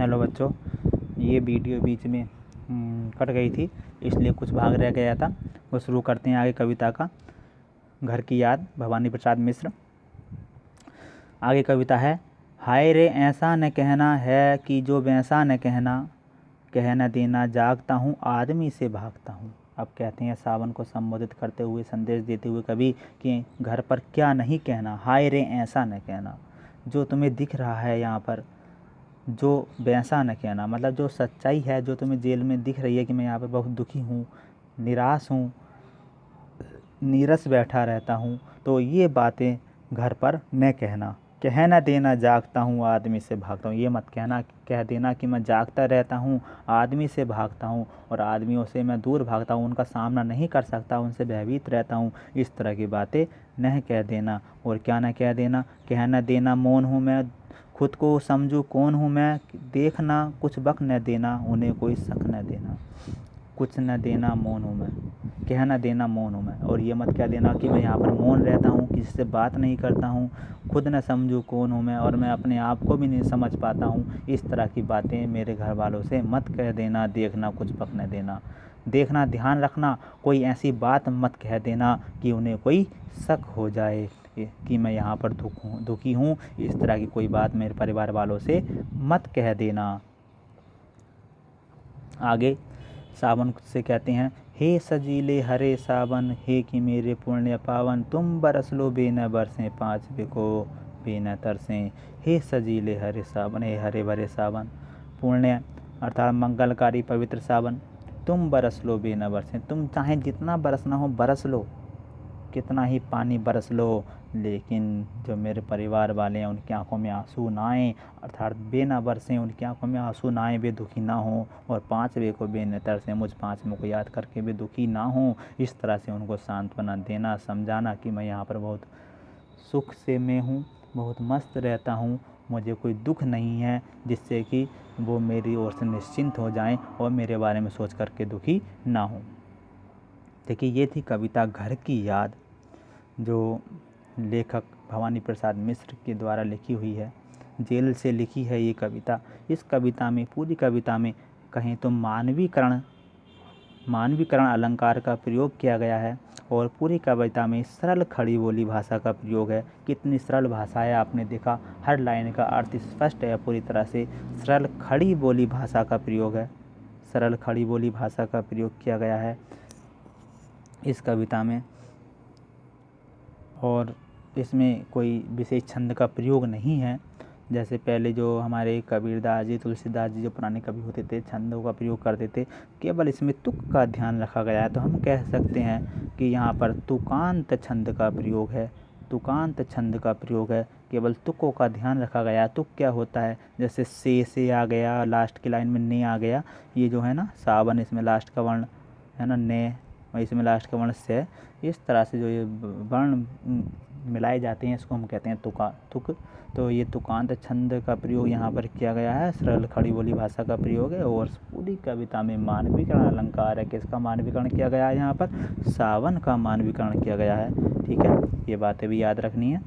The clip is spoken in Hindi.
हेलो बच्चों, ये वीडियो बीच में कट गई थी, इसलिए कुछ भाग रह गया था। वो शुरू करते हैं आगे कविता का। घर की याद, भवानी प्रसाद मिश्र। आगे कविता है। हाय रे ऐसा न कहना है कि जो वैसा न कहना, कह न देना जागता हूँ आदमी से भागता हूँ। अब कहते हैं सावन को संबोधित करते हुए, संदेश देते हुए कवि कि घर पर क्या नहीं कहना, हाय रे ऐसा न कहना। जो तुम्हें दिख रहा है यहाँ पर, जो वैसा न कहना, मतलब जो सच्चाई है, जो तुम्हें जेल में दिख रही है कि मैं यहाँ पर बहुत दुखी हूँ, निराश हूँ, नीरस बैठा रहता हूँ, तो ये बातें घर पर न कहना। कह न देना जागता हूँ आदमी से भागता हूँ, ये मत कहना, कह देना कि मैं जागता रहता हूँ, आदमी से भागता हूँ और आदमियों से मैं दूर भागता हूँ, उनका सामना नहीं कर सकता, उनसे भयभीत रहता हूँ। इस तरह की बातें न कह देना। और क्या न कह देना, कह न देना मौन हूँ मैं, खुद को समझूँ कौन हूँ मैं, देखना कुछ बक न देना, उन्हें कोई शक न देना। कुछ न देना मौन हूँ मैं, कह न देना मौन हूँ मैं। और ये मत कह देना कि मैं यहाँ पर मौन रहता हूँ, किसी से बात नहीं करता हूँ, खुद न समझूँ कौन हूँ मैं और मैं अपने आप को भी नहीं समझ पाता हूँ। इस तरह की बातें मेरे घर वालों से मत कह देना। देखना कुछ बक न देना, देखना ध्यान रखना, कोई ऐसी बात मत कह देना कि उन्हें कोई शक हो जाए कि मैं यहाँ पर दुखी हूँ। इस तरह की कोई बात मेरे परिवार वालों से मत कह देना। आगे सावन से कहते हैं। हे सजीले हरे सावन, हे कि मेरे पुण्य पावन, तुम बरस लो बेन बरसें, पाँच को बेन तरसें। हे सजीले हरे सावन, हे हरे भरे सावन, पुण्य अर्थात मंगलकारी पवित्र सावन, तुम बरस लो बेन बरसें, तुम चाहे जितना बरसना हो बरस लो, कितना ही पानी बरस लो, लेकिन जो मेरे परिवार वाले हैं उनकी आंखों में आंसू ना आए, अर्थात बेना बरसें, उनकी आंखों में आंसू ना आए, वे दुखी ना हों। और पाँचवें को बेन तरसें, मुझ पाँचवें को याद करके वे दुखी ना हों। इस तरह से उनको सांत्वना देना, समझाना कि मैं यहाँ पर बहुत सुख से मैं हूँ, बहुत मस्त रहता हूँ, मुझे कोई दुख नहीं है, जिससे कि वो मेरी ओर से निश्चिंत हो जाएं और मेरे बारे में सोच करके दुखी ना हों। देखिए, ये थी कविता घर की याद, जो लेखक भवानी प्रसाद मिश्र के द्वारा लिखी हुई है। जेल से लिखी है ये कविता। इस कविता में, पूरी कविता में कहें तो मानवीकरण अलंकार का प्रयोग किया गया है और पूरी कविता में सरल खड़ी बोली भाषा का प्रयोग है। कितनी सरल भाषा है, आपने देखा, हर लाइन का अर्थ स्पष्ट है पूरी तरह से। सरल खड़ी बोली भाषा का प्रयोग है, सरल खड़ी बोली भाषा का प्रयोग किया गया है इस कविता में। और इसमें कोई विशेष छंद का प्रयोग नहीं है, जैसे पहले जो हमारे कबीरदास जी, तुलसीदास जी जो पुराने कवि होते थे छंदों का प्रयोग करते थे। केवल इसमें तुक का ध्यान रखा गया है, तो हम कह सकते हैं कि यहाँ पर तुकांत छंद का प्रयोग है, तुकांत छंद का प्रयोग है, केवल तुकों का ध्यान रखा गया है। तुक क्या होता है, जैसे से आ गया, लास्ट की लाइन में ने आ गया, ये जो है ना सावन, इसमें लास्ट का वर्ण है ना ने, इसमें लास्ट का वर्ण से। इस तरह से जो ये वर्ण मिलाए जाते हैं इसको हम कहते हैं तुक। तो ये तुकांत छंद का प्रयोग यहाँ पर किया गया है, सरल खड़ी बोली भाषा का प्रयोग है। और पूरी कविता में मानवीकरण अलंकार है। किसका मानवीकरण किया गया है यहाँ पर, सावन का मानवीकरण किया गया है। ठीक है, ये बातें भी याद रखनी है।